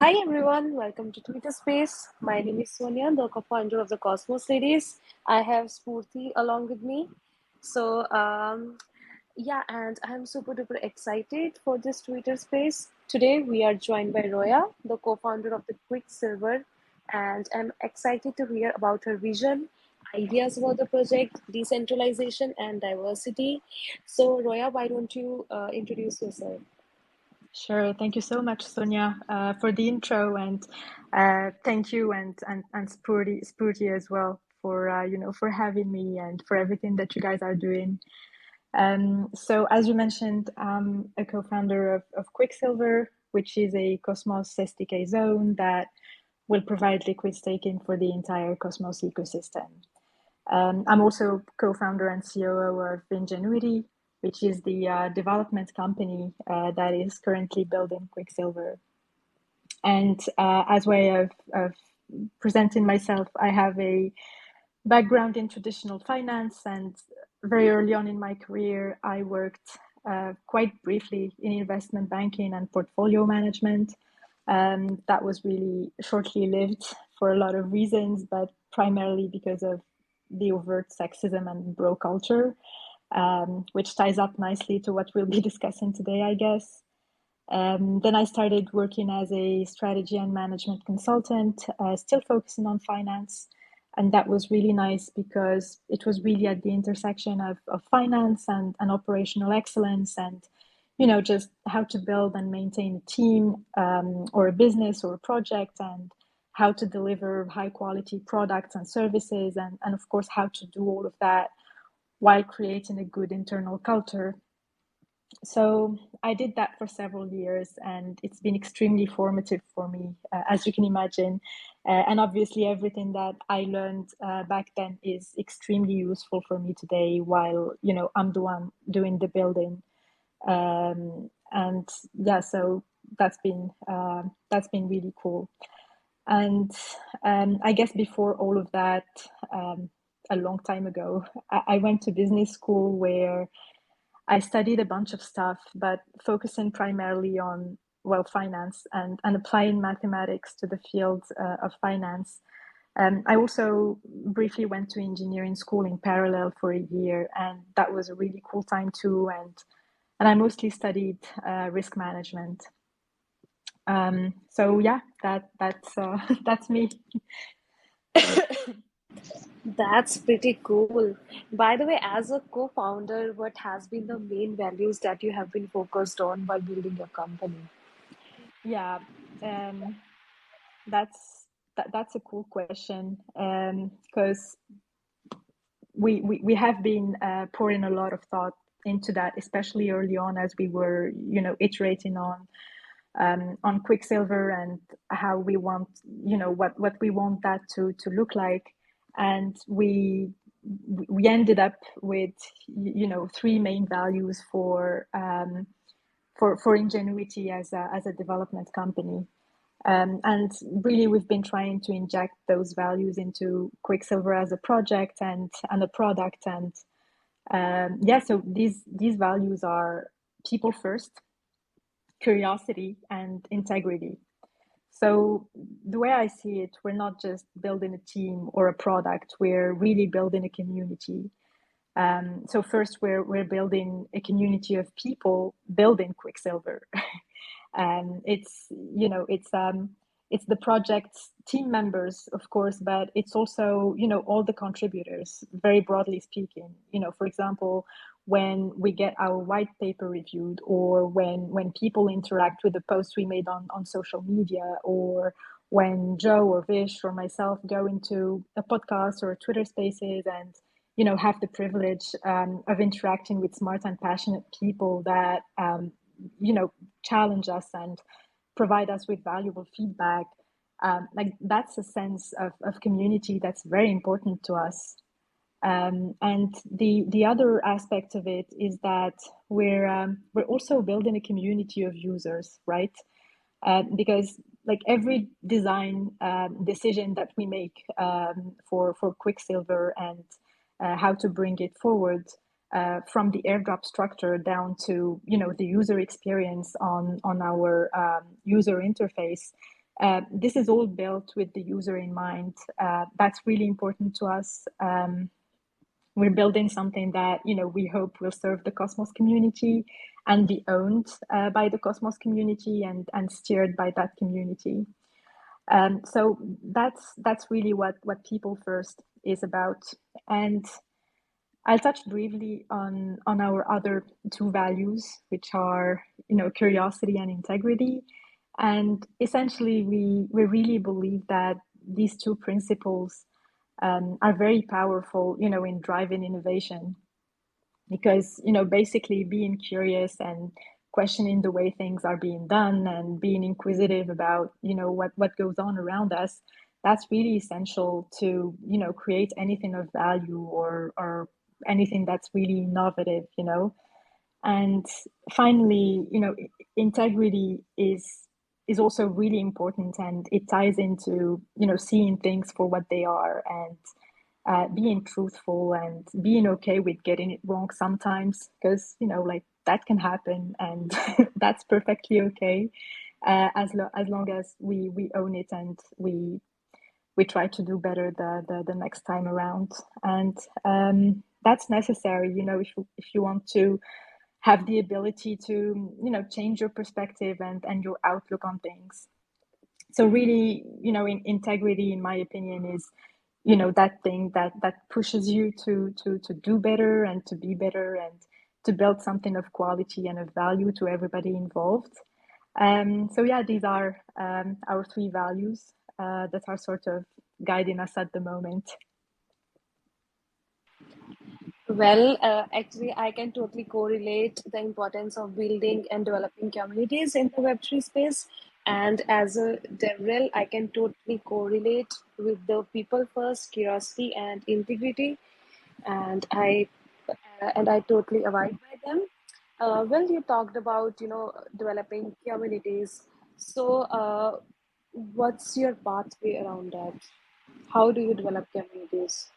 Hi everyone, welcome to Twitter Space. My name is Sonia, the co-founder of the Cosmos series. I have Spurti along with me. So and I'm super duper excited for this Twitter Space. Today we are joined by Roya, the co-founder of the Quicksilver, and I'm excited to hear about her vision, ideas about the project, decentralization, and diversity. So Roya, why don't you introduce yourself? Sure. Thank you so much, Sonia, for the intro, and thank you and Spurti as well for for having me and for everything that you guys are doing. So as you mentioned, I'm a co-founder of Quicksilver, which is a Cosmos SDK zone that will provide liquid staking for the entire Cosmos ecosystem. I'm also co-founder and COO of Ingenuity, which is the development company that is currently building Quicksilver. And as way of presenting myself, I have a background in traditional finance, and very early on in my career, I worked quite briefly in investment banking and portfolio management. That was really shortly lived for a lot of reasons, but primarily because of the overt sexism and bro culture, which ties up nicely to what we'll be discussing today, I guess. Then I started working as a strategy and management consultant, still focusing on finance. And that was really nice because it was really at the intersection of finance and operational excellence and, just how to build and maintain a team or a business or a project and how to deliver high quality products and services. And of course, how to do all of that while creating a good internal culture. So I did that for several years, and it's been extremely formative for me, as you can imagine. And obviously, everything that I learned back then is extremely useful for me today. While I'm the one doing the building, and yeah, so that's been really cool. And I guess before all of that, a long time ago, I went to business school where I studied a bunch of stuff, but focusing primarily on, well, finance and applying mathematics to the field of finance. I also briefly went to engineering school in parallel for a year, and that was a really cool time too. And I mostly studied risk management. So yeah, that's that's me. That's pretty cool. By the way, as a co-founder, what has been the main values that you have been focused on while building your company? Yeah, um, that's a cool question because we have been pouring a lot of thought into that, especially early on as we were, iterating on Quicksilver and how we want, what we want that to look like, and we ended up with, three main values for Ingenuity as a development company. And really, we've been trying to inject those values into Quicksilver as a project and a product. And yeah, so these values are people first, curiosity, and integrity. So the way I see it, we're not just building a team or a product; we're really building a community. So first, we're building a community of people building Quicksilver. It's it's the project's team members, of course, but it's also all the contributors. Very broadly speaking, for example, when we get our white paper reviewed, or when people interact with the posts we made on social media, or when Joe or Vish or myself go into a podcast or Twitter Spaces and have the privilege of interacting with smart and passionate people that challenge us and provide us with valuable feedback. Like that's a sense of community that's very important to us. And the other aspect of it is that we're also building a community of users, right? Because like every design decision that we make for Quicksilver and how to bring it forward, from the airdrop structure down to the user experience on our user interface, This is all built with the user in mind. That's really important to us. We're building something that we hope will serve the Cosmos community and be owned by the Cosmos community and steered by that community. So that's really what People First is about. And I'll touch briefly on our other two values, which are curiosity and integrity. And essentially, we really believe that these two principles are very powerful, in driving innovation, because basically being curious and questioning the way things are being done and being inquisitive about what goes on around us, that's really essential to create anything of value or anything that's really innovative. And finally, integrity is also really important, and it ties into seeing things for what they are, and being truthful and being okay with getting it wrong sometimes, because like that can happen, and that's perfectly okay, as long as we own it and we try to do better the next time around. And that's necessary, if you want to have the ability to change your perspective and your outlook on things. So really, integrity, in my opinion, is that thing that pushes you to do better and to be better and to build something of quality and of value to everybody involved. So yeah, these are our three values that are sort of guiding us at the moment. Well, actually, I can totally correlate the importance of building and developing communities in the Web3 space. And as a DevRel, I can totally correlate with the people first, curiosity, and integrity. And I totally abide by them. Well, you talked about developing communities. So, what's your pathway around that? How do you develop communities?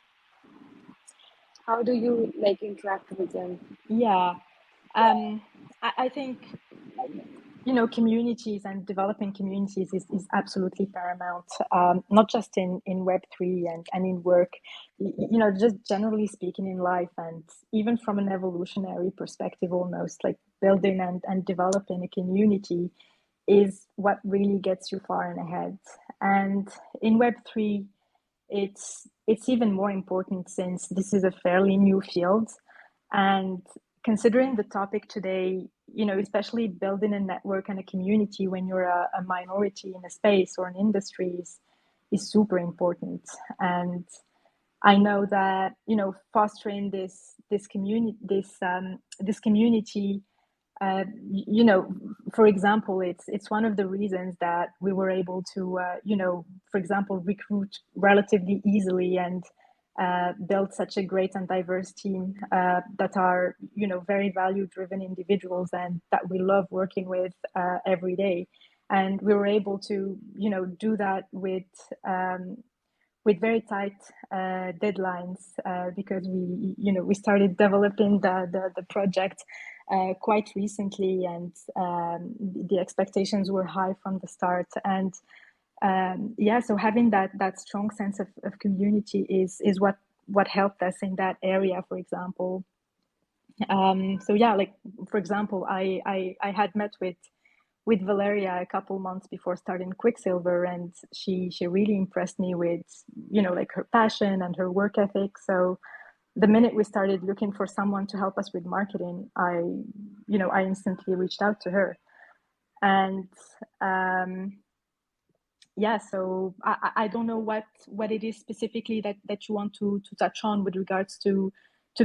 How do you like interact with them? Yeah, I think communities and developing communities is absolutely paramount, not just in Web3 and in work, just generally speaking in life, and even from an evolutionary perspective, almost like building and developing a community is what really gets you far and ahead. And in Web3, it's even more important since this is a fairly new field. And considering the topic today, especially building a network and a community when you're a minority in a space or an industry is super important. And I know that fostering this community, you know, for example, it's one of the reasons that we were able to, for example, recruit relatively easily and build such a great and diverse team that are, very value-driven individuals and that we love working with every day. And we were able to, do that with very tight deadlines because we started developing the project quite recently, and the expectations were high from the start. And yeah, so having that strong sense of community is what helped us in that area, for example. So yeah, like for example, I had met with Valeria a couple months before starting Quicksilver, and she really impressed me with like her passion and her work ethic. So the minute we started looking for someone to help us with marketing, I instantly reached out to her. And yeah, so I don't know what it is specifically that you want to touch on with regards to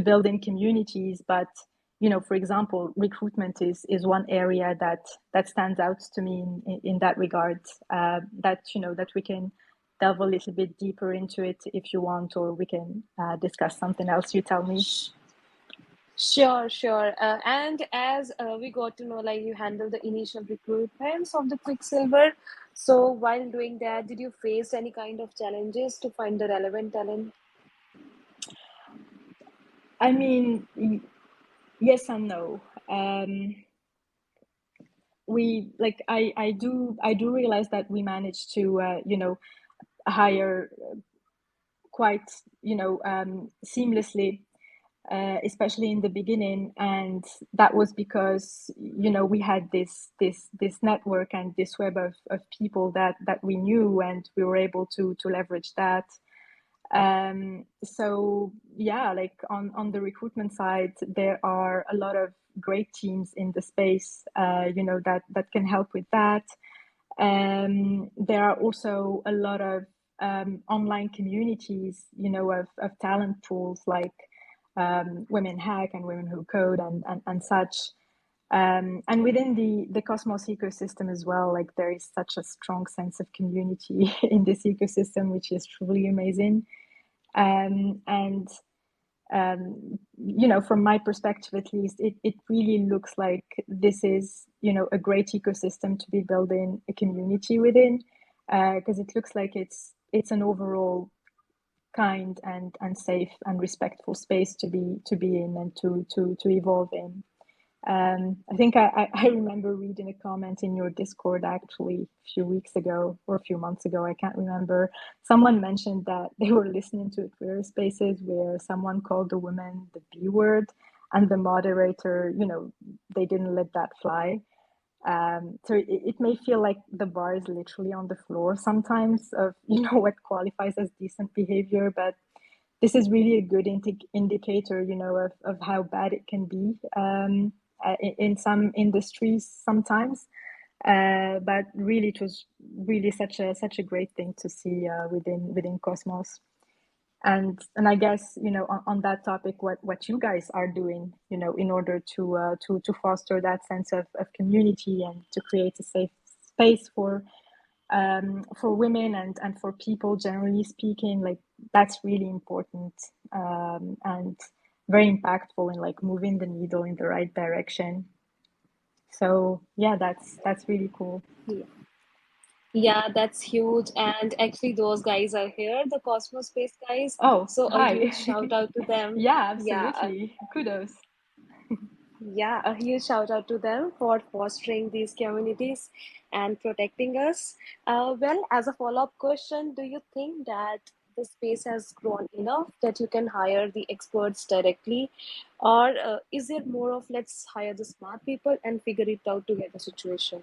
building communities, but for example, recruitment is one area that stands out to me in that regard. That that we can delve a little bit deeper into it if you want, or we can discuss something else. You tell me. Sure, sure. And as we got to know, like you handle the initial recruitments of the Quicksilver. So while doing that, did you face any kind of challenges to find the relevant talent? I mean, yes and no. we like I do realize that we managed to hire quite seamlessly, especially in the beginning, and that was because we had this network and this web of people that we knew, and we were able to leverage that. So yeah, like on the recruitment side, there are a lot of great teams in the space, that can help with that. There are also a lot of online communities, of talent pools like Women Hack and Women Who Code and such. And within the Cosmos ecosystem as well, like there is such a strong sense of community in this ecosystem, which is truly amazing. And from my perspective at least, it really looks like this is, a great ecosystem to be building a community within, because it looks like it's an overall kind and safe and respectful space to be in and to evolve in. I think I remember reading a comment in your Discord actually a few weeks ago or a few months ago. I can't remember. Someone mentioned that they were listening to a Twitter Spaces where someone called a woman the B word, and the moderator, they didn't let that fly. So it may feel like the bar is literally on the floor sometimes of what qualifies as decent behavior, but this is really a good indicator, of how bad it can be, in some industries sometimes. But really, it was really such a great thing to see within Cosmos. And I guess, on that topic, what you guys are doing, in order to foster that sense of community and to create a safe space for women and for people generally speaking, like that's really important, and very impactful in like moving the needle in the right direction. So yeah, that's really cool. Yeah. Yeah, that's huge. And actually, those guys are here, the Cosmos Space guys. Oh, So a hi. huge shout out to them. Yeah, Yeah, absolutely. Kudos. yeah, a huge shout out to them for fostering these communities and protecting us. Well, as a follow up question, do you think that the space has grown enough that you can hire the experts directly? Or is it more of let's hire the smart people and figure it out together situation?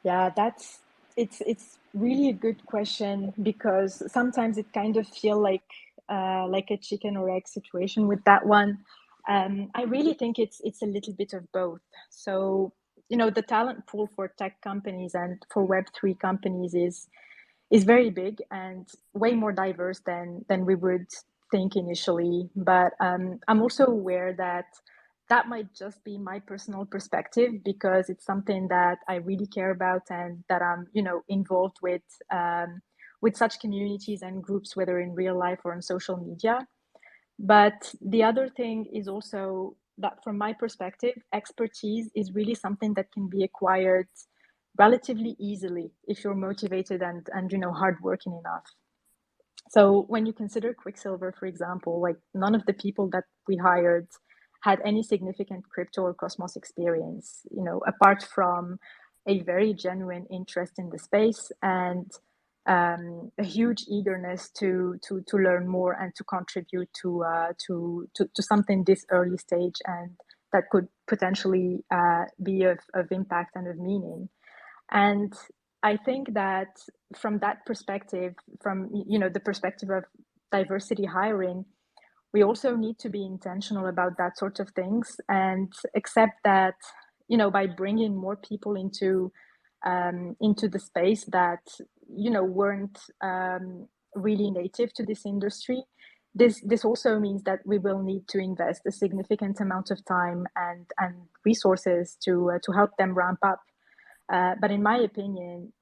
Yeah, it's really a good question, because sometimes it kind of feel like a chicken or egg situation with that one. I really think it's a little bit of both. So, the talent pool for tech companies and for Web3 companies is very big and way more diverse than we would think initially. But I'm also aware that that might just be my personal perspective, because it's something that I really care about and that I'm, involved with such communities and groups, whether in real life or on social media. But the other thing is also that, from my perspective, expertise is really something that can be acquired relatively easily if you're motivated and hardworking enough. So when you consider Quicksilver, for example, like none of the people that we hired had any significant crypto or Cosmos experience, apart from a very genuine interest in the space and a huge eagerness to learn more and to contribute to something this early stage and that could potentially be of impact and of meaning. And I think that from that perspective, from the perspective of diversity hiring, we also need to be intentional about that sort of things and accept that, by bringing more people into the space that weren't really native to this industry, this also means that we will need to invest a significant amount of time and resources to help them ramp up. But in my opinion,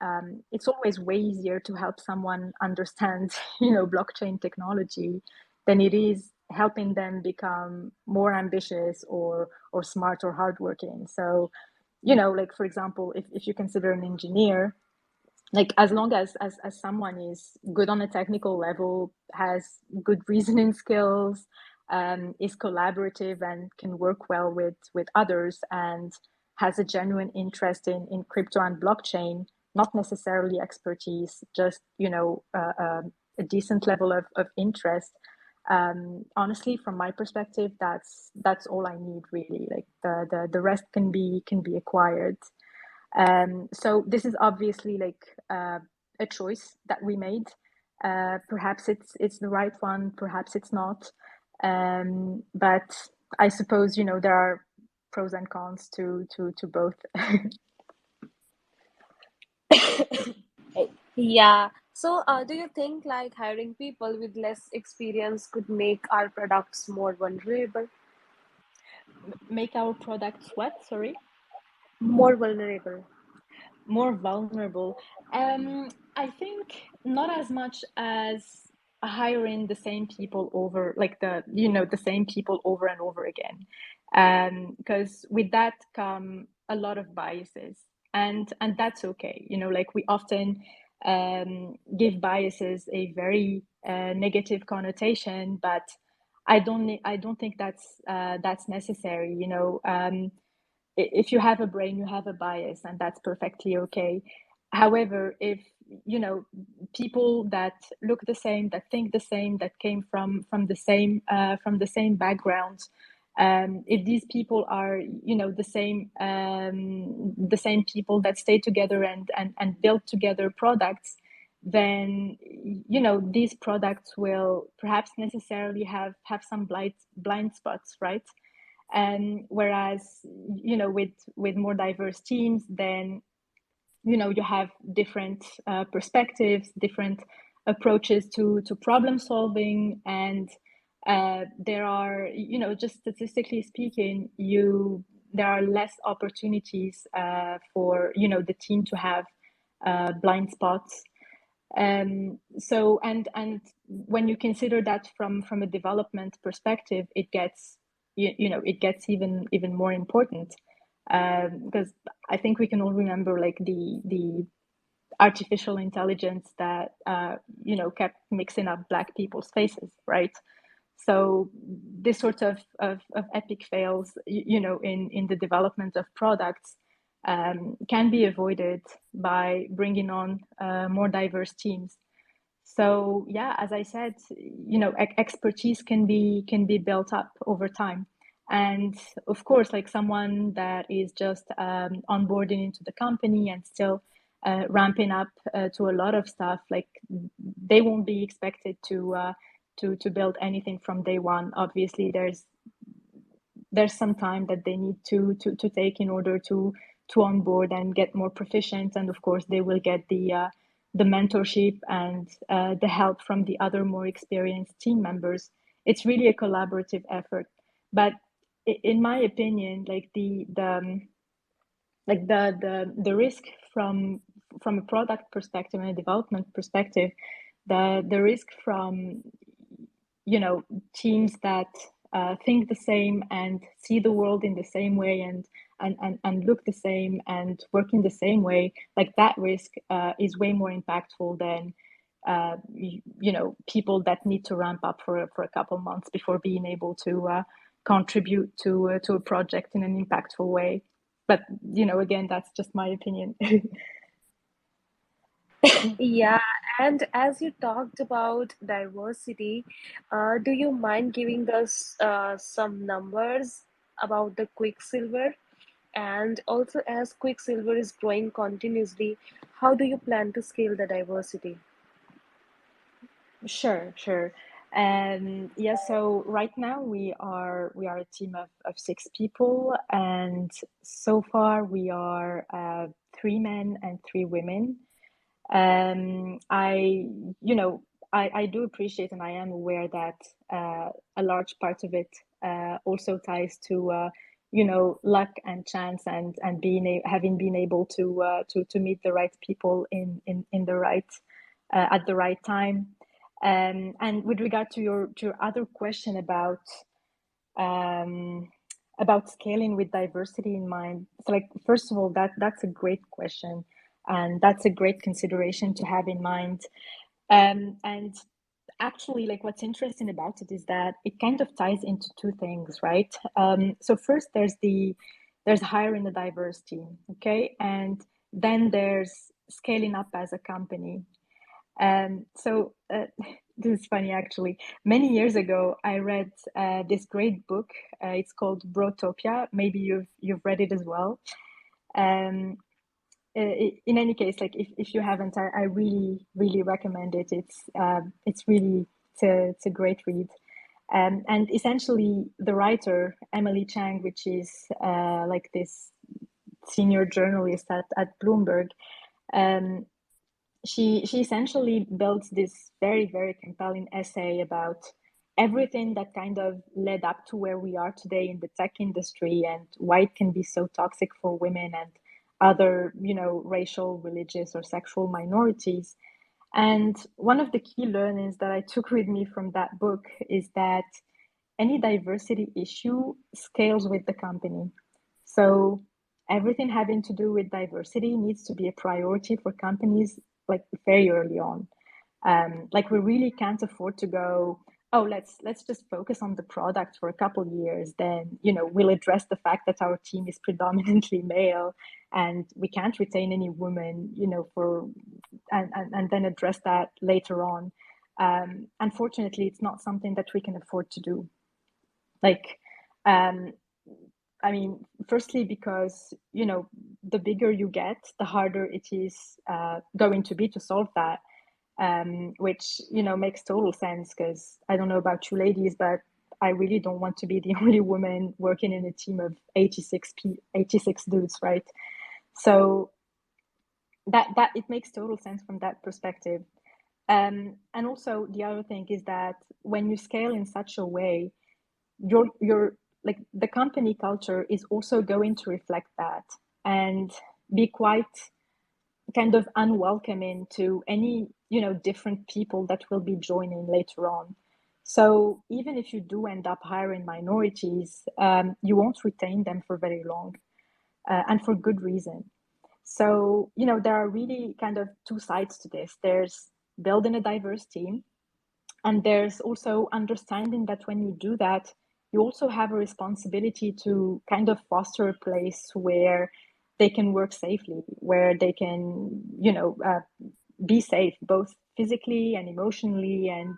it's always way easier to help someone understand, blockchain technology than it is helping them become more ambitious or smart or hardworking. So, like for example, if you consider an engineer, like as long as someone is good on a technical level, has good reasoning skills, is collaborative and can work well with others, and has a genuine interest in crypto and blockchain, not necessarily expertise, just a decent level of interest. Honestly, from my perspective, that's all I need really. Like the rest can be acquired. So this is obviously like a choice that we made. Perhaps it's the right one, perhaps it's not. But I suppose there are pros and cons to both. Yeah. So, do you think like hiring people with less experience could make our products more vulnerable? Make our products what? Sorry. More vulnerable. More vulnerable. I think not as much as hiring the same people over, like the same people over and over again. Because with that come a lot of biases, and that's okay. Like we often give biases a very negative connotation, but I don't think that's necessary. If you have a brain, you have a bias, and that's perfectly okay. However, if you know people that look the same, that think the same, that came from the same background, if these people are the same people that stay together and build together products, then these products will perhaps necessarily have some blind spots, right? And whereas with more diverse teams, then you have different perspectives, different approaches to problem solving, and there are just statistically speaking, you there are less opportunities for the team to have blind spots. And when you consider that from a development perspective, it gets even more important, because I think we can all remember like the artificial intelligence that kept mixing up black people's faces, right? So this sort of epic fails, in the development of products, can be avoided by bringing on more diverse teams. So yeah, as I said, expertise can be built up over time. And of course, like someone that is just onboarding into the company and still ramping up to a lot of stuff, like they won't be expected to build anything from day one. Obviously, there's some time that they need to take in order to onboard and get more proficient, and of course they will get the mentorship and the help from the other more experienced team members. It's really a collaborative effort, but in my opinion, like the risk from a product perspective and a development perspective, the risk from teams that think the same and see the world in the same way, and look the same and work in the same way, like that risk is way more impactful than people that need to ramp up for a couple months before being able to contribute to a project in an impactful way. But again, that's just my opinion. Yeah, and as you talked about diversity, do you mind giving us some numbers about the Quicksilver? And also, as Quicksilver is growing continuously, how do you plan to scale the diversity? Sure, sure. Yeah, so right now we are a team of 6 people, and so far we are 3 men and 3 women. I, I do appreciate, and I am aware that a large part of it also ties to luck and chance, and having been able to meet the right people in the right at the right time. And with regard to your other question um, about scaling with diversity in mind, so like first of all, that's a great question, and that's a great consideration to have in mind. And actually, like what's interesting about it is that it kind of ties into two things, right? So first, there's there's hiring a diverse team, okay, and then there's scaling up as a company. So this is funny actually. Many years ago, I read this great book. It's called Brotopia. Maybe you've read it as well. Um, in any case, like if you haven't, I really really recommend it. It's really it's a great read. And essentially, the writer Emily Chang, which is like this senior journalist at Bloomberg, um, she essentially built this very very compelling essay about everything that kind of led up to where we are today in the tech industry and why it can be so toxic for women and other, racial, religious, or sexual minorities. And one of the key learnings that I took with me from that book is that any diversity issue scales with the company. So everything having to do with diversity needs to be a priority for companies like very early on. Like we really can't afford to go, oh, let's just focus on the product for a couple of years. Then we'll address the fact that our team is predominantly male, and we can't retain any women, for and then address that later on. Unfortunately, it's not something that we can afford to do. Like, um, I mean, firstly, because the bigger you get, the harder it is going to be to solve that. Which makes total sense because I don't know about you ladies, but I really don't want to be the only woman working in a team of 86 dudes, right? So that it makes total sense from that perspective. And also the other thing is that when you scale in such a way, your like the company culture is also going to reflect that and be quite kind of unwelcoming to any different people that will be joining later on. So even if you do end up hiring minorities, you won't retain them for very long, and for good reason. So there are really kind of two sides to this. There's building a diverse team, and there's also understanding that when you do that, you also have a responsibility to kind of foster a place where they can work safely, where they can, be safe, both physically and emotionally, and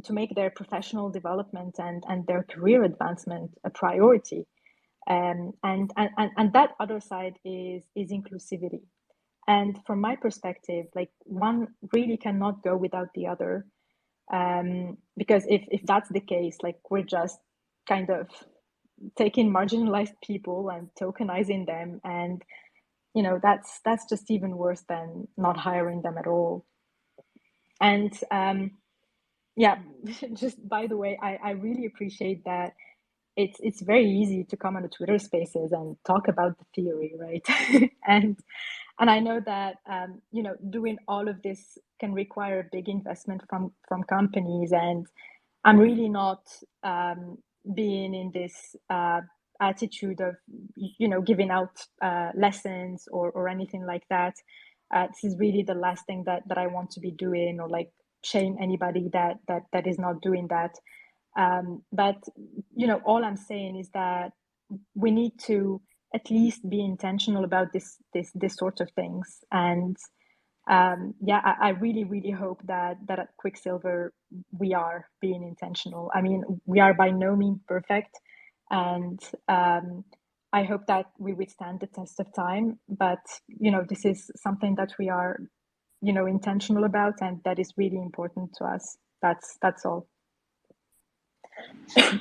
to make their professional development and their career advancement a priority. And that other side is inclusivity. And from my perspective, like one really cannot go without the other, because if that's the case, like we're just kind of taking marginalized people and tokenizing them, and that's just even worse than not hiring them at all. And yeah, just by the way, I really appreciate that it's very easy to come on the Twitter Spaces and talk about the theory, right? and and I know that doing all of this can require a big investment from companies, and I'm really not being in this attitude of giving out lessons or anything like that. This is really the last thing that I want to be doing, or like shame anybody that is not doing that. But all I'm saying is that we need to at least be intentional about this sort of things. And yeah, I really really hope that at Quicksilver we are being intentional. I mean, we are by no means perfect, and I hope that we withstand the test of time. But this is something that we are intentional about, and that is really important to us. That's all.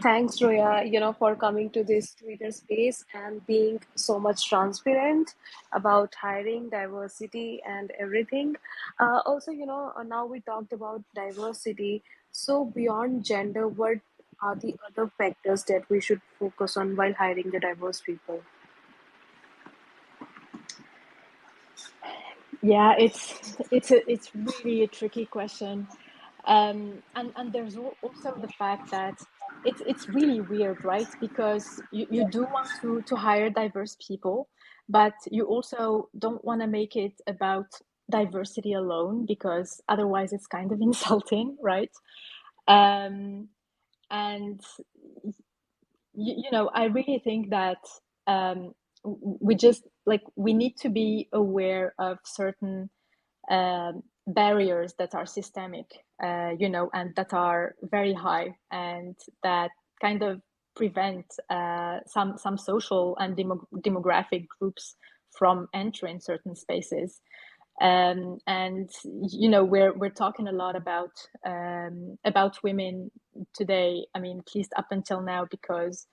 Thanks, Roya, for coming to this Twitter space and being so much transparent about hiring, diversity, and everything. Also, now we talked about diversity. So, beyond gender, what are the other factors that we should focus on while hiring the diverse people? Yeah, it's really a tricky question. And there's also the fact that it's really weird, right? Because you do want to hire diverse people, but you also don't want to make it about diversity alone, because otherwise it's kind of insulting, right? Um, and I really think that we just like we need to be aware of certain barriers that are systemic, and that are very high, and that kind of prevent some social and demographic groups from entering certain spaces. And we're talking a lot about women today. I mean, at least up until now, because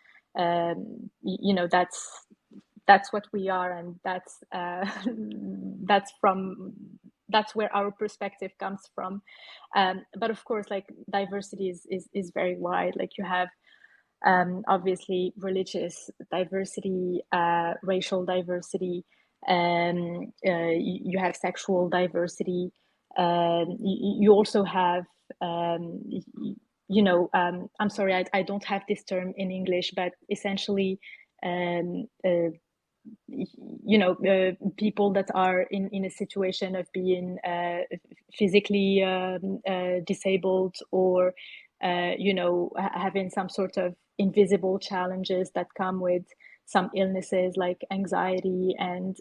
that's what we are, and that's from that's where our perspective comes from. But of course, like, diversity is very wide. Like, you have obviously religious diversity, racial diversity, you have sexual diversity. You also have, I'm sorry, I don't have this term in English, but essentially, people that are in a situation of being physically disabled, or having some sort of invisible challenges that come with some illnesses like anxiety and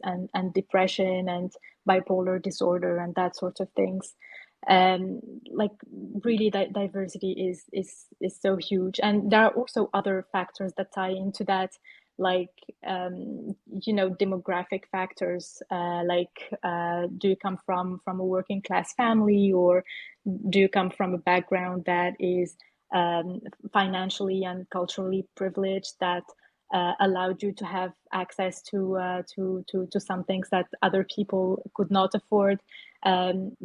depression and bipolar disorder and that sort of things. um like, really, diversity is so huge, and there are also other factors that tie into that, like, demographic factors, like, do you come from a working class family, or do you come from a background that is financially and culturally privileged, that allowed you to have access to some things that other people could not afford. um,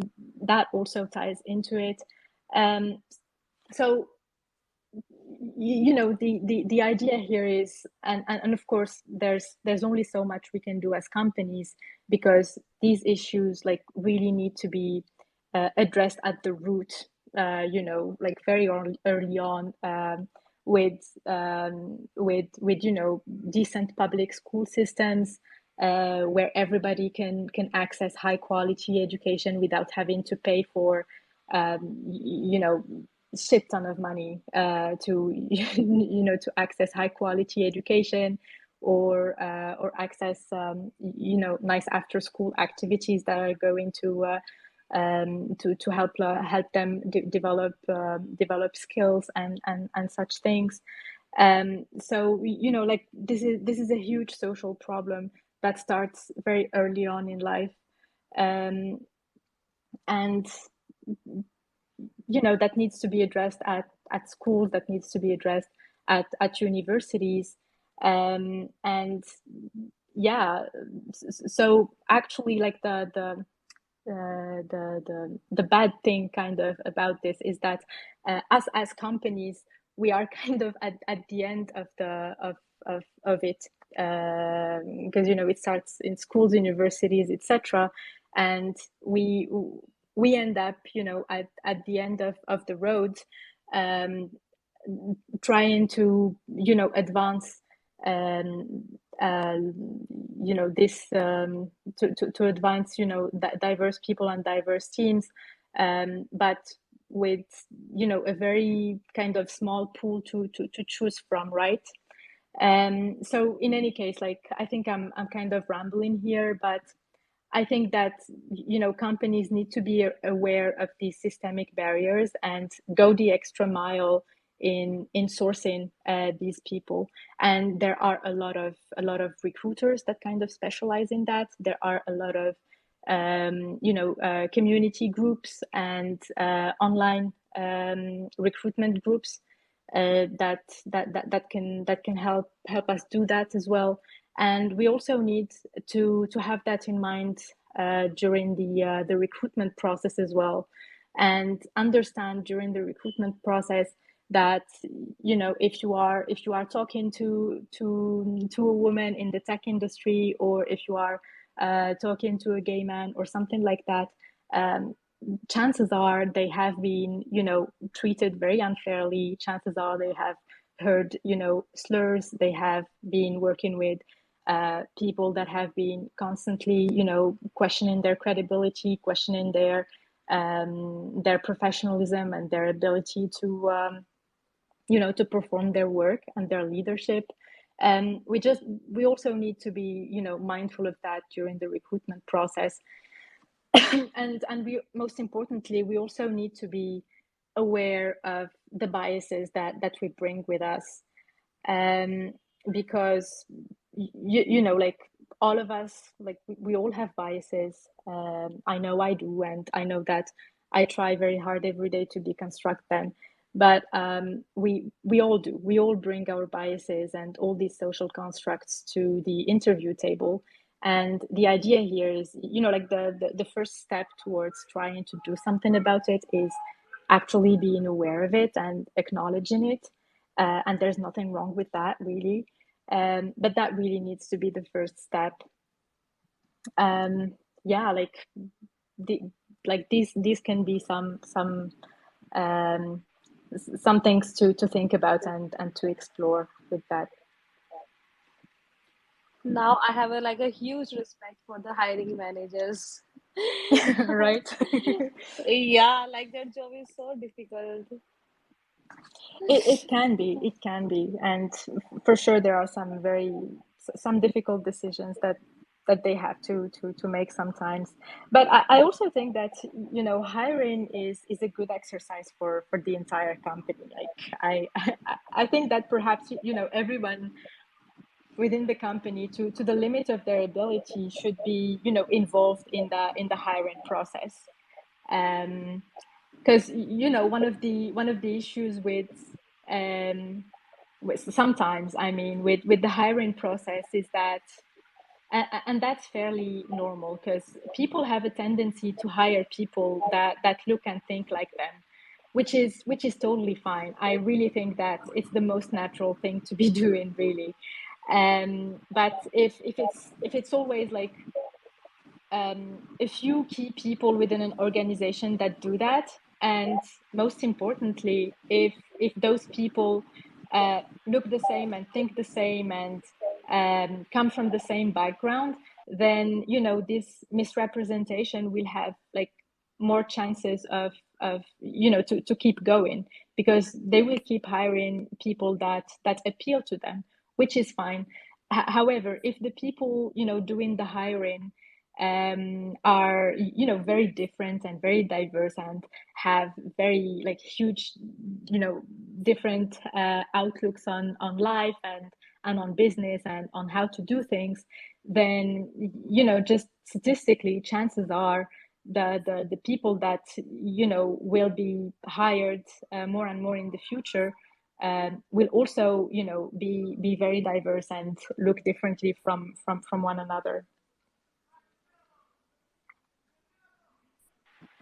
that also ties into it. um, so the idea here is, and of course, there's only so much we can do as companies, because these issues, like, really need to be addressed at the root, like, very early on, with decent public school systems, where everybody can access high quality education without having to pay for shit ton of money to to access high quality education, or access nice after school activities that are going to help them develop skills and such things. So, like, this is a huge social problem that starts very early on in life. um, and that needs to be addressed at schools, that needs to be addressed at universities. And yeah, so actually, like, the bad thing kind of about this is that us as companies, we are kind of at the end of it, because it starts in schools, universities, etc. And we end up, at the end of the road, um, trying to advance, um, uh, this to advance, diverse people and diverse teams, but with a very kind of small pool to choose from, right? So in any case, like, I think I'm kind of rambling here, but I think that companies need to be aware of these systemic barriers and go the extra mile in sourcing these people. And there are a lot of recruiters that kind of specialize in that. There are a lot of community groups and online recruitment groups that can help us do that as well. And we also need to have that in mind during the recruitment process as well, and understand during the recruitment process that if you are talking to a woman in the tech industry, or if you are talking to a gay man or something like that, um, chances are they have been treated very unfairly. Chances are they have heard slurs. They have been working with people that have been constantly questioning their credibility, questioning their professionalism and their ability to to perform their work and their leadership. We also need to be, mindful of that during the recruitment process. And we, most importantly, we also need to be aware of the biases that we bring with us, um, because like all of us, like we all have biases. I know I do, and I know that I try very hard every day to deconstruct them. But we all do. We all bring our biases and all these social constructs to the interview table. And the idea here is, like the first step towards trying to do something about it is actually being aware of it and acknowledging it, and there's nothing wrong with that, really. But that really needs to be the first step. Yeah, the, these can be um, some things to think about and to explore with that. Now I have a huge respect for the hiring managers. Right. Yeah, like their job is so difficult. It can be, and for sure there are some difficult decisions that they have to make sometimes. But I also think that hiring is a good exercise for the entire company. Like I think that perhaps everyone within the company, to the limit of their ability, should be involved in the hiring process. Because one of the issues um sometimes, I mean, with the hiring process is that, and that's fairly normal, because people have a tendency to hire people that look and think like them, which is totally fine. I really think that it's the most natural thing to be doing, really. But if it's always like a few key people within an organization that do that, and most importantly, if those people look the same and think the same and come from the same background, then this misrepresentation will have like more chances of to keep going, because they will keep hiring people that appeal to them, which is fine. However, if the people doing the hiring are very different and very diverse and have very like huge different outlooks on life and on business and on how to do things, then just statistically, chances are the people that will be hired more and more in the future will also be very diverse and look differently from one another.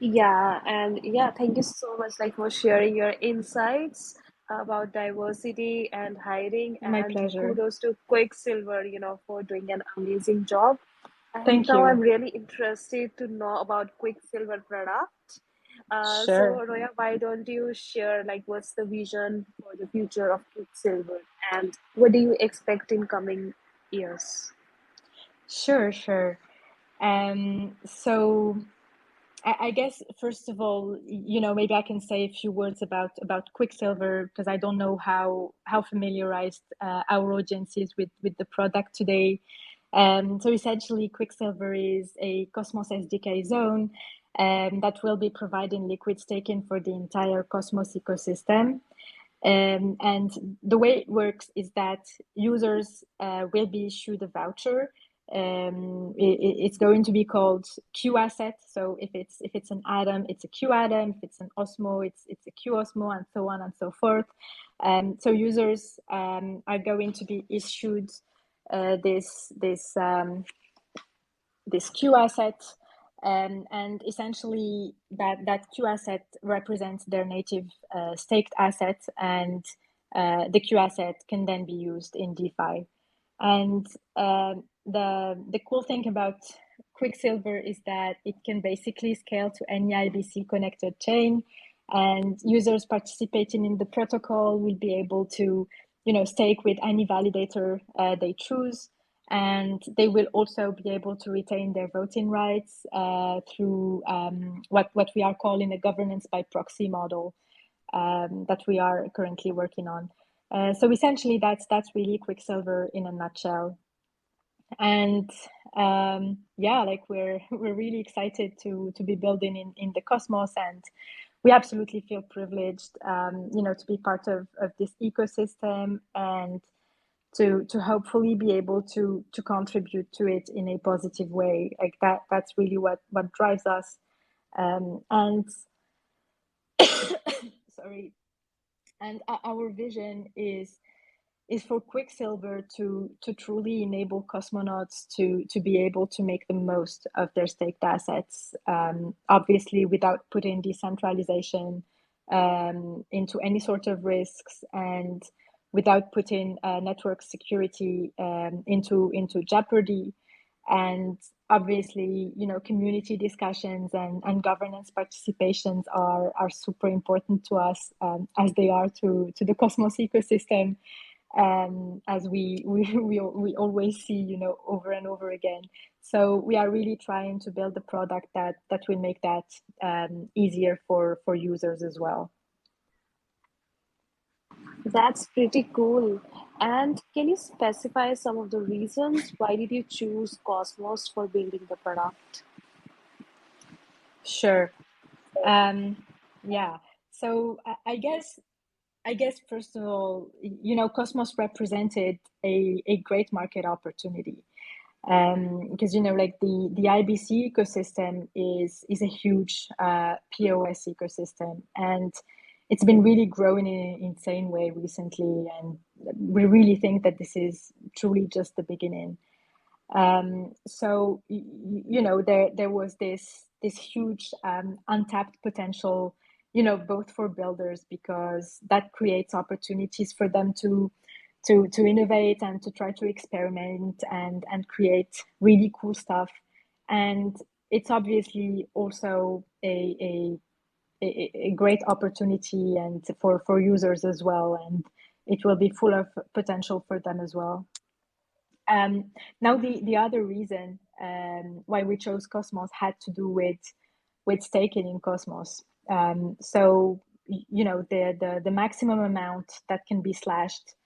Yeah, and yeah, thank you so much like for sharing your insights about diversity and hiring, My and pleasure. kudos to Quicksilver, for doing an amazing job. And Thank now I'm you. really interested to know about Quicksilver product. So Sure. Roya, why don't you share like what's the vision for the future of Quicksilver and what do you expect in coming years? Sure. So I guess first of all, maybe I can say a few words about Quicksilver, because I don't know how familiarized our audience is with the product today. So essentially, Quicksilver is a Cosmos SDK zone that will be providing liquid staking for the entire Cosmos ecosystem. And the way it works is that users will be issued a voucher. It's going to be called Q asset. So if it's an atom, it's a Q atom. If it's an Osmo, it's a Q Osmo, and so on and so forth. So users are going to be issued this Q asset, and essentially that Q asset represents their native staked asset, and the Q asset can then be used in DeFi. And the cool thing about Quicksilver is that it can basically scale to any IBC connected chain, and users participating in the protocol will be able to stake with any validator they choose, and they will also be able to retain their voting rights through what we are calling a governance by proxy model that we are currently working on. So essentially, that's really Quicksilver in a nutshell. And yeah, like we're really excited to be building in the cosmos, and we absolutely feel privileged, to be part of this ecosystem and to hopefully be able to contribute to it in a positive way. Like that's really what drives us. And sorry, and our vision is for Quicksilver to truly enable cosmonauts to be able to make the most of their staked assets, obviously without putting decentralization into any sort of risks, and without putting network security into jeopardy. And obviously, community discussions and governance participations are super important to us, as they are to the Cosmos ecosystem, as we always see, over and over again. So we are really trying to build a product that will make that easier for users as well. That's pretty cool. And can you specify some of the reasons why did you choose Cosmos for building the product? Sure. Yeah. So I guess first of all, Cosmos represented a great market opportunity, because like the IBC ecosystem is a huge POS ecosystem, and it's been really growing in an insane way recently, and we really think that this is truly just the beginning. So there was this huge untapped potential, both for builders, because that creates opportunities for them to innovate and to try to experiment and create really cool stuff. And it's obviously also a great opportunity and for users as well, and it will be full of potential for them as well. Now, the other reason why we chose Cosmos had to do with staking in Cosmos. So the maximum amount that can be slashed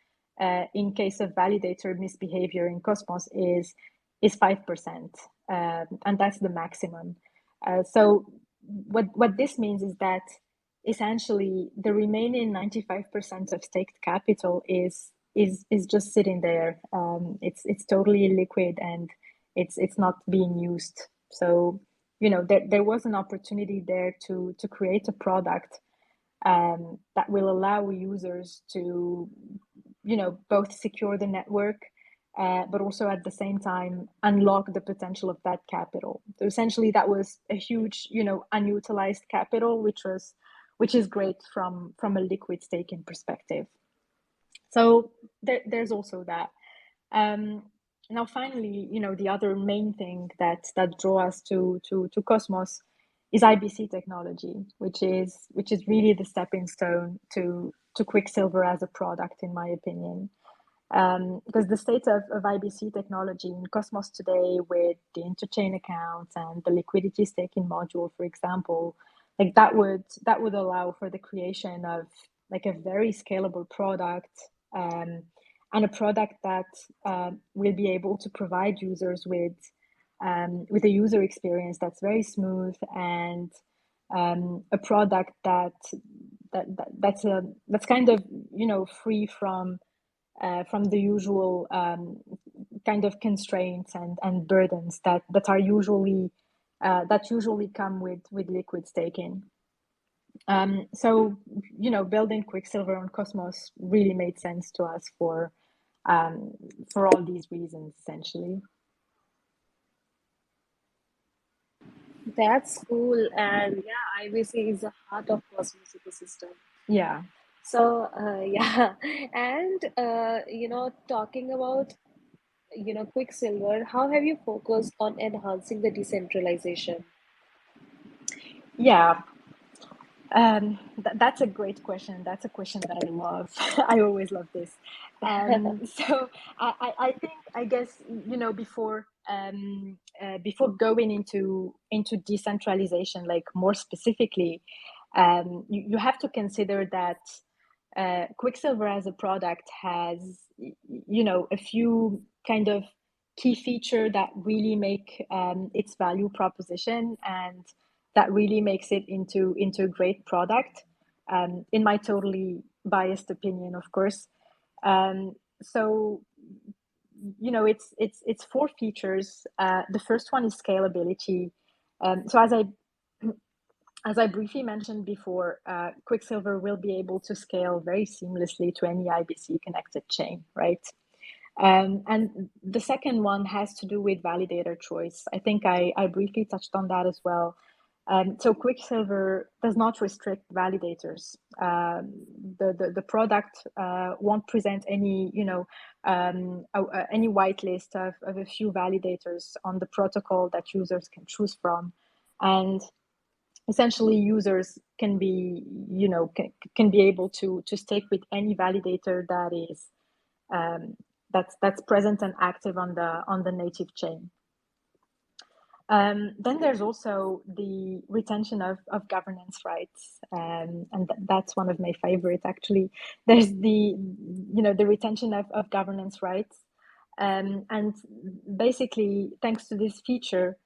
in case of validator misbehavior in Cosmos is 5%, and that's the maximum. So what this means is that essentially the remaining 95% of staked capital is just sitting there. It's totally liquid, and it's not being used. So there was an opportunity there to create a product that will allow users to both secure the network, but also at the same time unlock the potential of that capital. So essentially, that was a huge unutilized capital, which is great from a liquid staking perspective. So there's also that. Um, Now, finally, the other main thing that draw us to Cosmos is IBC technology, which is really the stepping stone to Quicksilver as a product, in my opinion. Because the state of IBC technology in Cosmos today, with the interchain accounts and the liquidity staking module, for example, like that would allow for the creation of like a very scalable product, um, and a product that will be able to provide users with a user experience that's very smooth, and a product that's kind of free from the usual kind of constraints and burdens that usually come with liquid staking. So building Quicksilver on Cosmos really made sense to us um, for all these reasons, essentially. That's cool. And yeah, IBC is the heart of Cosmos ecosystem. Yeah. So yeah, and talking about Quicksilver, how have you focused on enhancing the decentralization? Yeah. That's a great question. That's a question that I love. I always love this. So I think, I guess, before going into decentralization, like more specifically, you have to consider that Quicksilver as a product has, a few kind of key feature that really make its value proposition, and that really makes it into a great product, in my totally biased opinion, of course. So it's four features. The first one is scalability. So as I briefly mentioned before, Quicksilver will be able to scale very seamlessly to any IBC connected chain, right? And the second one has to do with validator choice. I think I briefly touched on that as well. So Quicksilver does not restrict validators. The product won't present any, any whitelist of a few validators on the protocol that users can choose from. And essentially users can be, can be able to stake with any validator that is that's present and active on the native chain. Then there's also the retention of governance rights, and that's one of my favorite actually. There's the retention of governance rights, and basically thanks to this feature,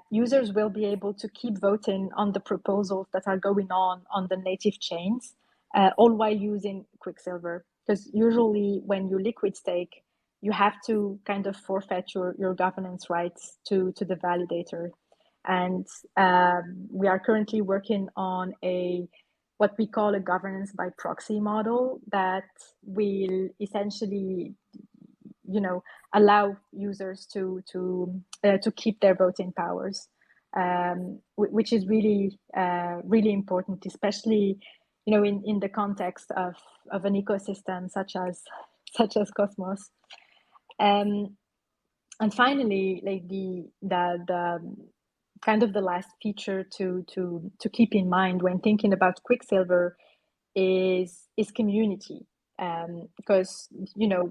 users will be able to keep voting on the proposals that are going on the native chains, all while using Quicksilver. Because usually when you liquid stake, you have to kind of forfeit your governance rights to the validator. And we are currently working on what we call a governance by proxy model that will essentially, allow users to keep their voting powers, which is really really important, especially in the context of an ecosystem such as Cosmos. Um, and finally, like the kind of the last feature to keep in mind when thinking about Quicksilver is community, because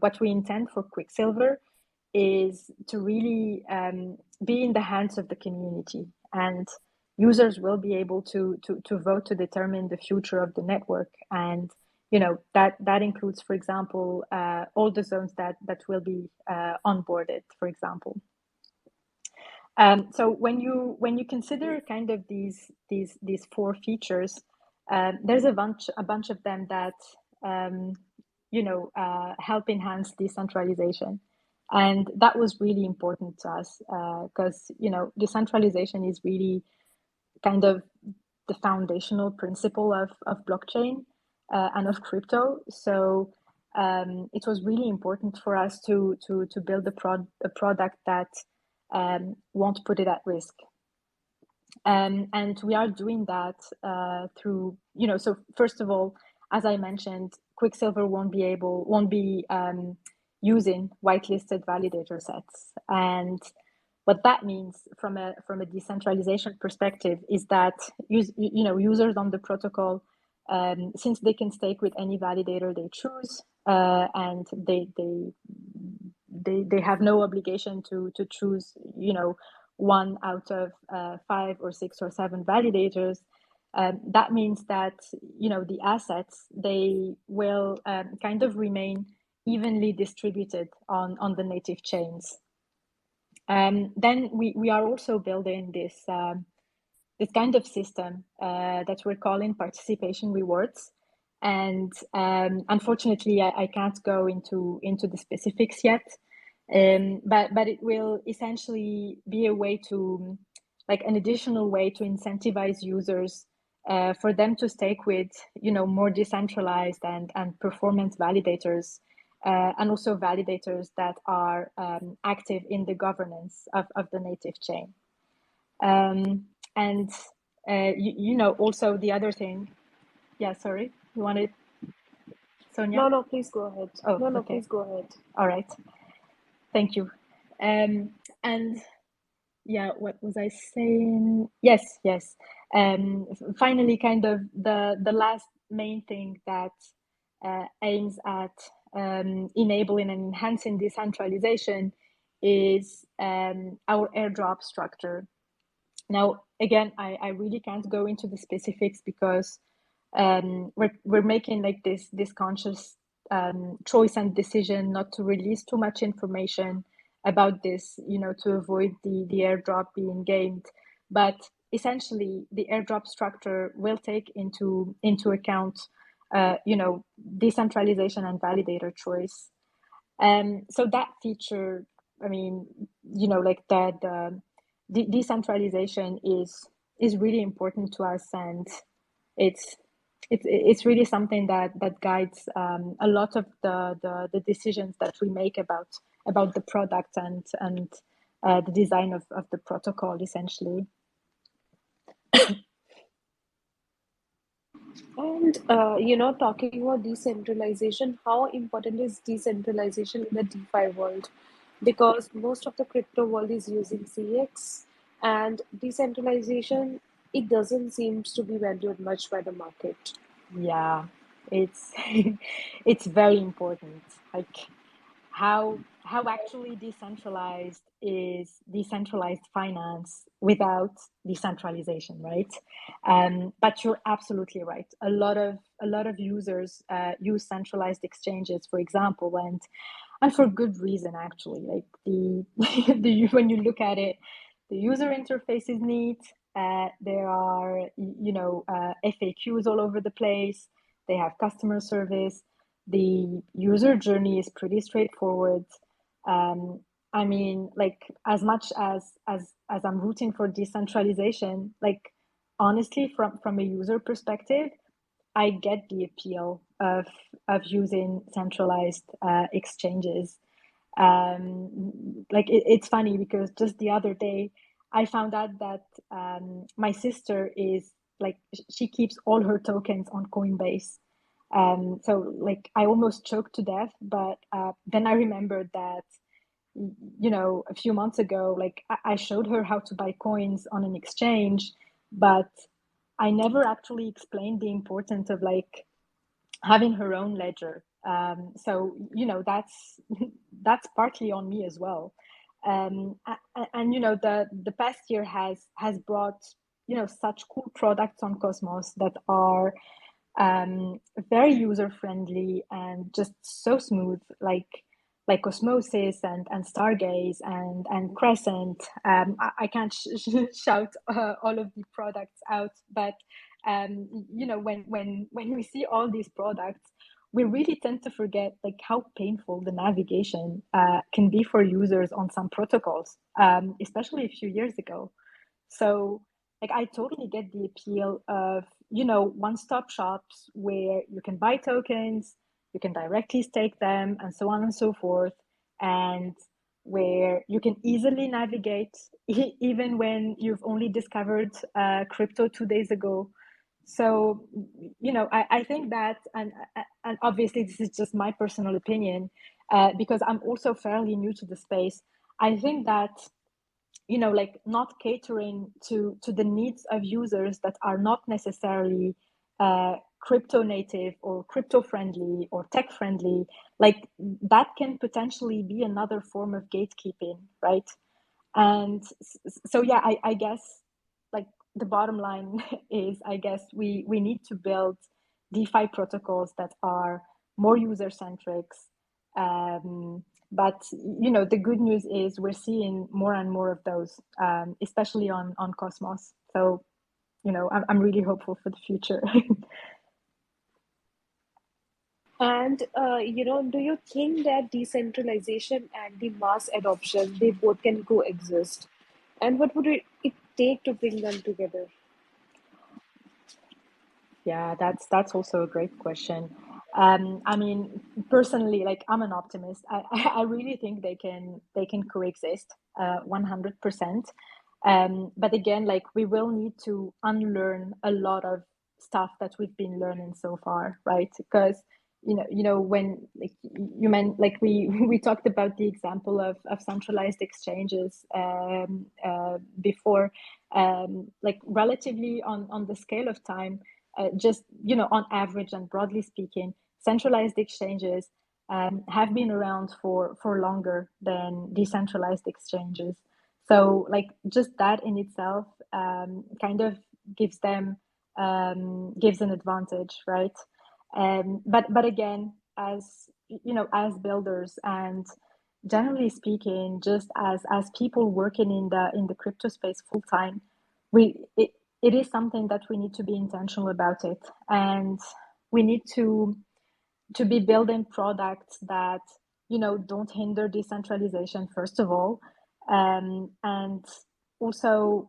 what we intend for Quicksilver is to really be in the hands of the community, and users will be able to vote to determine the future of the network. And that includes, for example, all the zones that will be onboarded, for example. So when you consider kind of these four features, there's a bunch of them that help enhance decentralization, and that was really important to us, because decentralization is really kind of the foundational principle of blockchain, and of crypto. So it was really important for us to build a product that won't put it at risk. And we are doing that through, so first of all, as I mentioned, Quicksilver won't be using whitelisted validator sets. And what that means from a decentralization perspective is that users on the protocol, since they can stake with any validator they choose, and they have no obligation to choose one out of 5 or 6 or 7 validators. That means that the assets, they will kind of remain evenly distributed on the native chains. Then we are also building this kind of system that we're calling participation rewards. And unfortunately, I can't go into the specifics yet. But it will essentially be a way to, like, an additional way to incentivize users for them to stake with more decentralized and performance validators, and also validators that are active in the governance of the native chain. And also the other thing. Yeah, sorry, you wanted, Sonia? No, please go ahead. Oh, No, okay. please go ahead. All right. Thank you. And yeah, what was I saying? Yes. Finally, kind of the last main thing that aims at enabling and enhancing decentralization is our airdrop structure. Now, again, I really can't go into the specifics because we're making like this conscious choice and decision not to release too much information about this, to avoid the airdrop being gamed. But essentially, the airdrop structure will take into account, decentralization and validator choice. So that feature, I mean, like the decentralization is really important to us, and it's it's really something that guides a lot of the decisions that we make about the product and the design of the protocol, essentially. And talking about decentralization, how important is decentralization in the DeFi world? Because most of the crypto world is using CX, and decentralization, it doesn't seem to be valued much by the market. Yeah, it's it's very important. Like how actually decentralized is decentralized finance without decentralization, right? But you're absolutely right. A lot of users use centralized exchanges, for example, and for good reason, actually. Like the when you look at it, the user interface is neat. There are FAQs all over the place. They have customer service. The user journey is pretty straightforward. um, I mean, like, as much as I'm rooting for decentralization, like, honestly, from a user perspective, I get the appeal of using centralized exchanges. Like, it's funny because just the other day I found out that my sister is like, she keeps all her tokens on Coinbase. So, like, I almost choked to death, but then I remembered that, a few months ago, like, I showed her how to buy coins on an exchange, but I never actually explained the importance of, like, having her own ledger. So, that's partly on me as well. And the past year has brought, such cool products on Cosmos that are very user friendly and just so smooth, like Osmosis and Stargaze and Crescent. I can't shout all of the products out, but when we see all these products, we really tend to forget, like, how painful the navigation can be for users on some protocols, especially a few years ago. So, like, I totally get the appeal of, one-stop shops where you can buy tokens, you can directly stake them, and so on and so forth, and where you can easily navigate, even when you've only discovered crypto 2 days ago. So, I think that, and obviously this is just my personal opinion, because I'm also fairly new to the space. I think that, like, not catering to the needs of users that are not necessarily crypto native or crypto friendly or tech friendly, like, that can potentially be another form of gatekeeping, right? And so, yeah, I guess, like, the bottom line is, I guess, we need to build DeFi protocols that are more user centric. But, the good news is we're seeing more and more of those, especially on Cosmos. So, I'm really hopeful for the future. And do you think that decentralization and the mass adoption, they both can coexist? And what would it take to bring them together? Yeah, that's also a great question. I mean, personally, like, I'm an optimist. I really think they can coexist 100%. But again, like, we will need to unlearn a lot of stuff that we've been learning so far, right? Because, when, like, you meant, like, we we talked about the example of centralized exchanges before, like, relatively on the scale of time, just, on average and broadly speaking, centralized exchanges have been around for longer than decentralized exchanges. So, like, just that in itself kind of gives them gives an advantage, right? But again, as as builders and generally speaking, just as people working in the crypto space full time, we it is something that we need to be intentional about it, and we need to be building products that don't hinder decentralization first of all, and also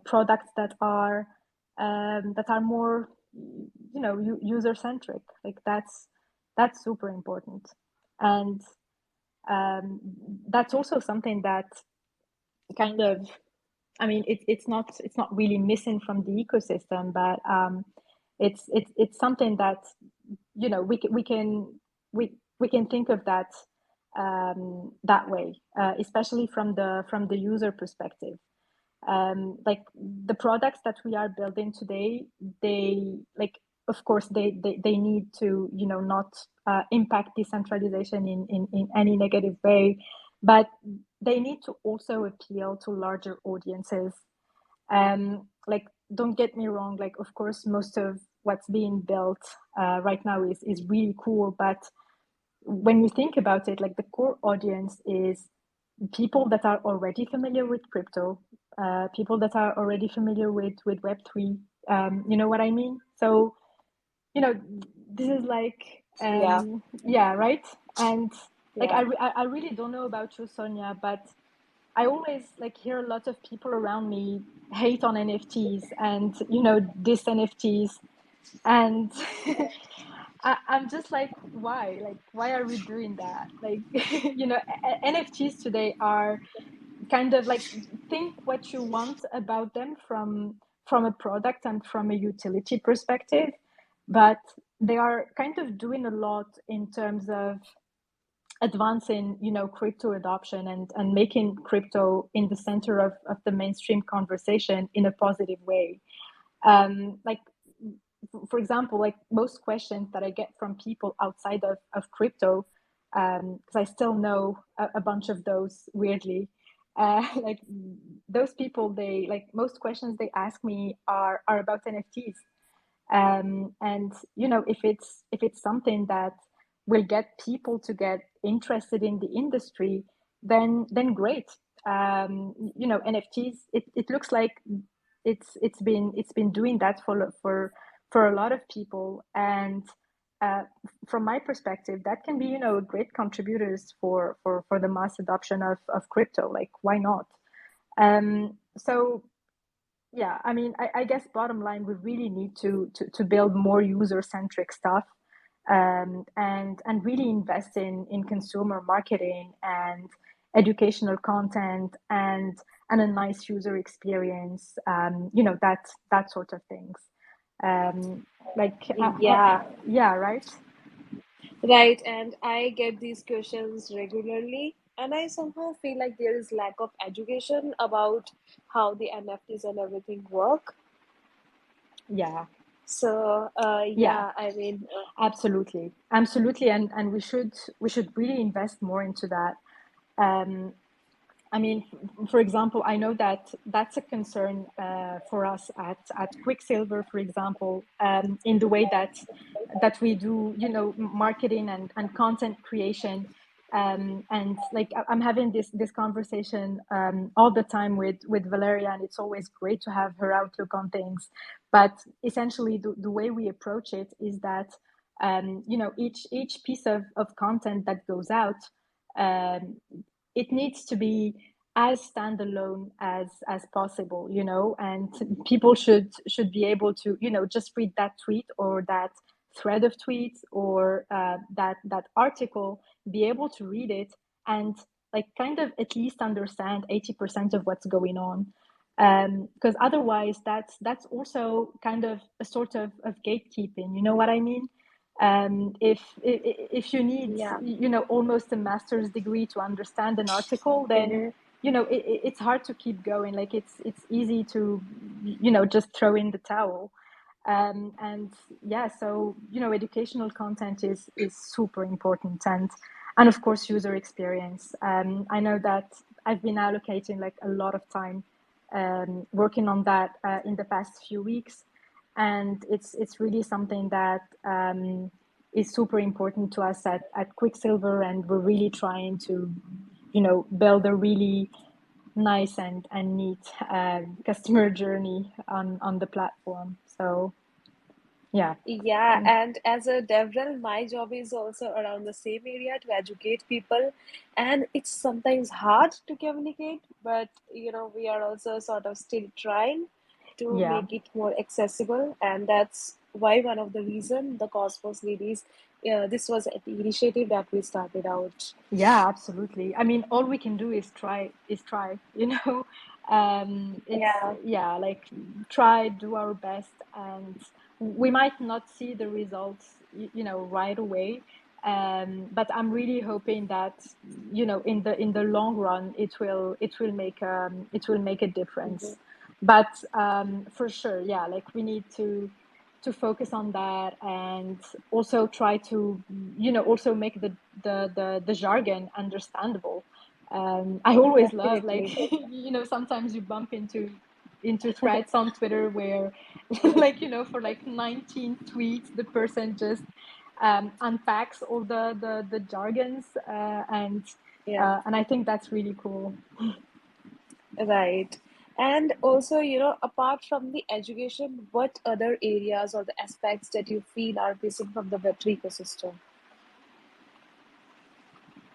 products that are more user centric. Like that's super important, and um, that's also something that kind of, I mean, it's not really missing from the ecosystem, but it's something that we can think of that that way, especially from the user perspective. Like the products that we are building today, they like, of course, they need to not impact decentralization in any negative way, but they need to also appeal to larger audiences. Like, don't get me wrong, like of course most of what's being built right now is really cool, but when you think about it, like the core audience is people that are already familiar with crypto, people that are already familiar with Web3. You know what I mean? So, you know, this is like, Yeah, yeah, right? And like, yeah, I really don't know about you, Sonia, but I always like hear a lot of people around me hate on NFTs and, diss NFTs. And I'm just like, why? Like, why are we doing that? Like, NFTs today are kind of like, think what you want about them from a product and from a utility perspective, but they are kind of doing a lot in terms of advancing crypto adoption and making crypto in the center of the mainstream conversation in a positive way. Like, for example, like most questions that I get from people outside of crypto, because I still know a bunch of those, weirdly, like those people, they like, most questions they ask me are about NFTs. And if it's something that will get people to get interested in the industry, then great. NFTs, it looks like it's been doing that for a lot of people, and uh, from my perspective, that can be great contributors for the mass adoption of crypto. Like, why not? So yeah, I mean, I guess bottom line, we really need to build more user centric stuff, and really invest in consumer marketing and educational content and a nice user experience, that sort of things. Like, yeah. yeah, right. Right, and I get these questions regularly, and I somehow feel like there is lack of education about how the NFTs and everything work. Yeah, So, yeah, yeah, I mean, absolutely, absolutely, and we should really invest more into that. Um, I mean, for example, I know that that's a concern for us at Quicksilver, for example, in the way that we do, marketing and content creation. And like, I'm having this conversation all the time with Valeria, and it's always great to have her outlook on things. But essentially, the way we approach it is that, each piece of content that goes out, um, it needs to be as standalone as possible, and people should be able to just read that tweet or that thread of tweets, or that article, be able to read it and like kind of at least understand 80% of what's going on, because otherwise that's also kind of a sort of gatekeeping, you know what I mean? If you need yeah. almost a master's degree to understand an article, then Hmm. it's hard to keep going. Like, it's easy to just throw in the towel. And yeah, so educational content is super important, and of course user experience. I know that I've been allocating like a lot of time working on that in the past few weeks. and it's really something that is super important to us at Quicksilver, and we're really trying to, build a really nice and neat customer journey on the platform. So yeah. Yeah, and as a DevRel, my job is also around the same area to educate people, and it's sometimes hard to communicate, but we are also sort of still trying to Yeah. make it more accessible, and that's why one of the reason the Cosmos Ladies, this was an initiative that we started out. Yeah, absolutely. I mean, all we can do is try, it's, Yeah, yeah, like try, do our best, and we might not see the results, right away. But I'm really hoping that, in the long run, it will make a mhm, difference. But for sure, yeah, like we need to focus on that, and also try to, also make the jargon understandable. I always love, like, definitely. sometimes you bump into threads on Twitter where like, for like 19 tweets the person just unpacks all the jargons, Yeah. and I think that's really cool. Right. And also, apart from the education, what other areas or the aspects that you feel are missing from the Web3 ecosystem?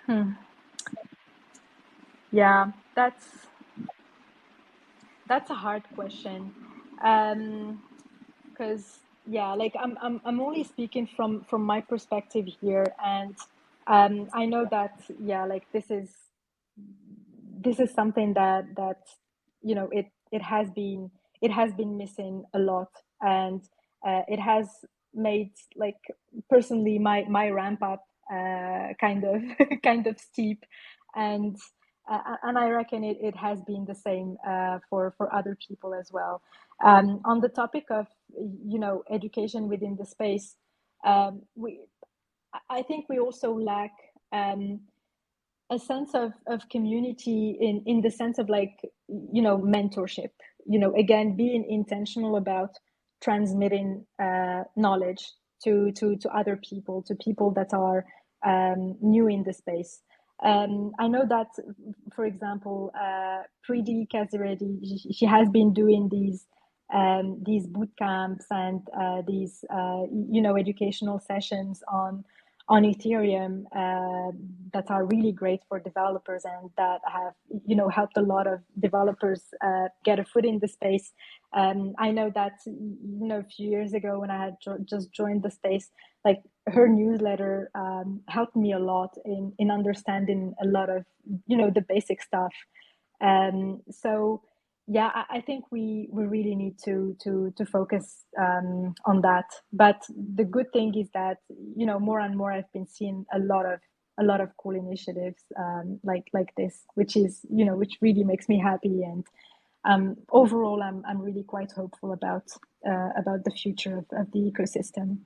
Hmm. Yeah, that's a hard question. Because, yeah, like I'm only speaking from my perspective here, and I know that, yeah, like this is something that it has been missing a lot, and it has made, like, personally my ramp up kind of kind of steep, and I reckon it has been the same for other people as well. On the topic of, education within the space, we I think we also lack um, a sense of community, in the sense of, like, mentorship, again, being intentional about transmitting knowledge to other people, to people that are new in the space. I know that, for example, Preeti Kaziredi, she has been doing these boot camps, and these educational sessions on Ethereum, that are really great for developers, and that have, helped a lot of developers get a foot in the space. I know that, a few years ago, when I had just joined the space, like, her newsletter helped me a lot in understanding a lot of, the basic stuff. So yeah, I think we really need to focus on that. But the good thing is that, more and more I've been seeing a lot of cool initiatives, like this, which really makes me happy. And overall, I'm really quite hopeful about the future of the ecosystem.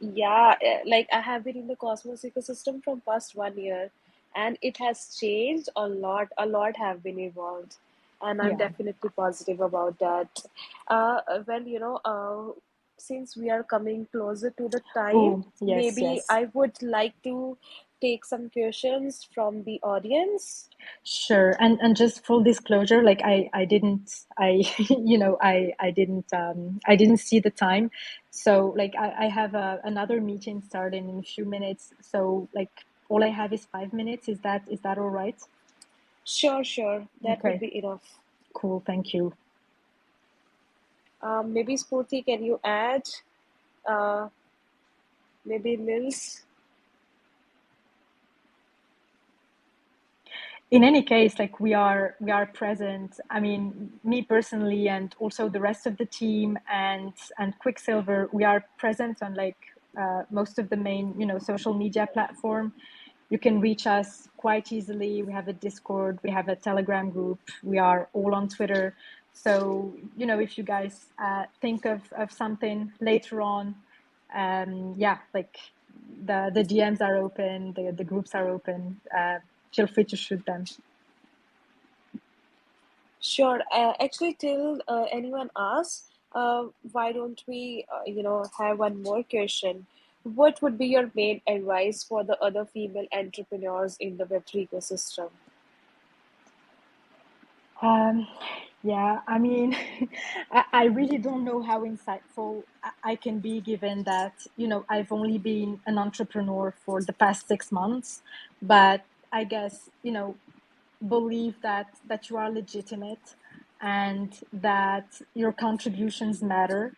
Yeah, like I have been in the Cosmos ecosystem from past 1 year, and it has changed a lot. A lot have been evolved, and I'm Yeah. definitely positive about that. Well, since we are coming closer to the time, Oh, yes, maybe yes. I would like to take some questions from the audience. Sure. And just full disclosure, like, I didn't I I didn't see the time. So, like, I have another meeting starting in a few minutes. So, like, all I have is 5 minutes. Is that all right? Sure, sure, that would Okay, be enough. cool. Thank you. Maybe Spurti, can you add? Uh, Maybe Nils. In any case, like, we are present. I mean, me personally, and also the rest of the team, and Quicksilver, we are present on, like, most of the main, social media platform. You can reach us quite easily. We have a Discord, we have a Telegram group, we are all on Twitter. So, if you guys think of something later on, yeah, like, the DMs are open, the groups are open. Feel free to shoot them. Sure. Actually, till anyone asks, why don't we, have one more question? What would be your main advice for the other female entrepreneurs in the Web3 ecosystem? Um, yeah, I mean, I really don't know how insightful I can be given that, I've only been an entrepreneur for the past 6 months, but I guess, believe that you are legitimate and that your contributions matter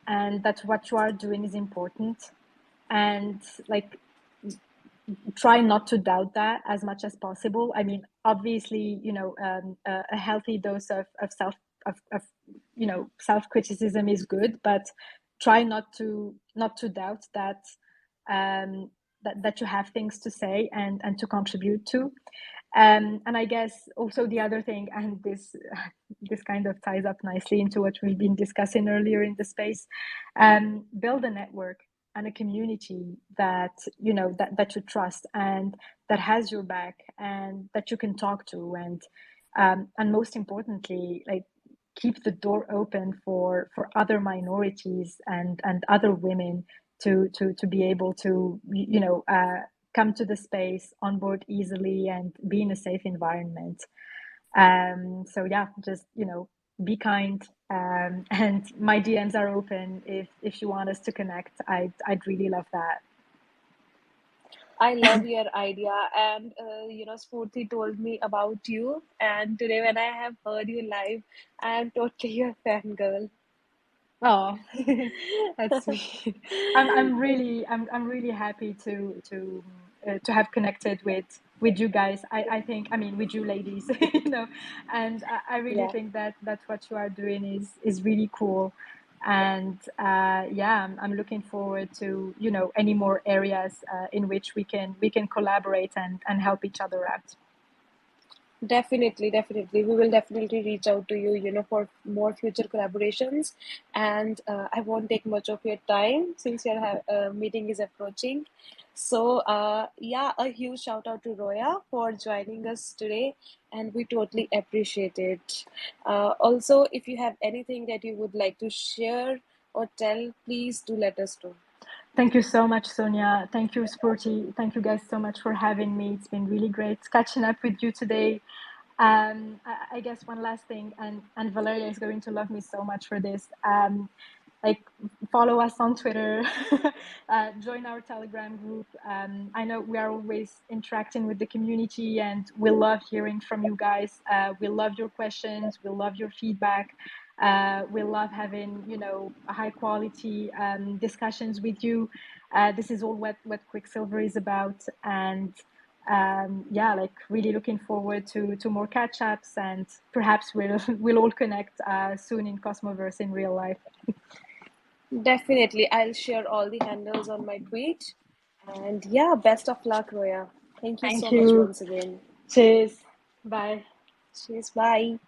and that what you are doing is important and like try not to doubt that as much as possible. I mean, obviously, a healthy dose of of self criticism is good, but try not to doubt that that you have things to say and to contribute to. And I guess also the other thing, and this kind of ties up nicely into what we've been discussing earlier in the space, build a network and a community that that you trust and that has your back and that you can talk to, and most importantly, like keep the door open for other minorities and other women to be able to come to the space, onboard easily, and be in a safe environment. So yeah, just be kind. And my DMs are open if you want us to connect. I'd really love that. I love your idea, and Spurti told me about you, and today when I have heard you live, I am totally your fangirl. Oh, that's sweet. I'm really happy to have connected with you guys. I think, I mean, with you ladies, and I really Yeah. think that what you are doing is really cool. And yeah, I'm looking forward to any more areas in which we can collaborate and help each other out. Definitely, definitely. We will definitely reach out to you, for more future collaborations. And I won't take much of your time since your meeting is approaching. So, yeah, a huge shout out to Roya for joining us today, and we totally appreciate it. Also, if you have anything that you would like to share or tell, please do let us know. Thank you so much, Sonia. Thank you, Sporty. Thank you guys so much for having me. It's been really great catching up with you today. I guess one last thing, and Valeria is going to love me so much for this. Like, follow us on Twitter, join our Telegram group. I know we are always interacting with the community, and we love hearing from you guys. We love your questions. We love your feedback. We love having high quality discussions with you. This is all what Quicksilver is about, and yeah, like really looking forward to more catch ups, and perhaps we'll all connect soon in Cosmoverse in real life. Definitely, I'll share all the handles on my tweet. And yeah, best of luck, Roya. Thank you Thank so much you. once again. Cheers. Bye. Cheers, bye.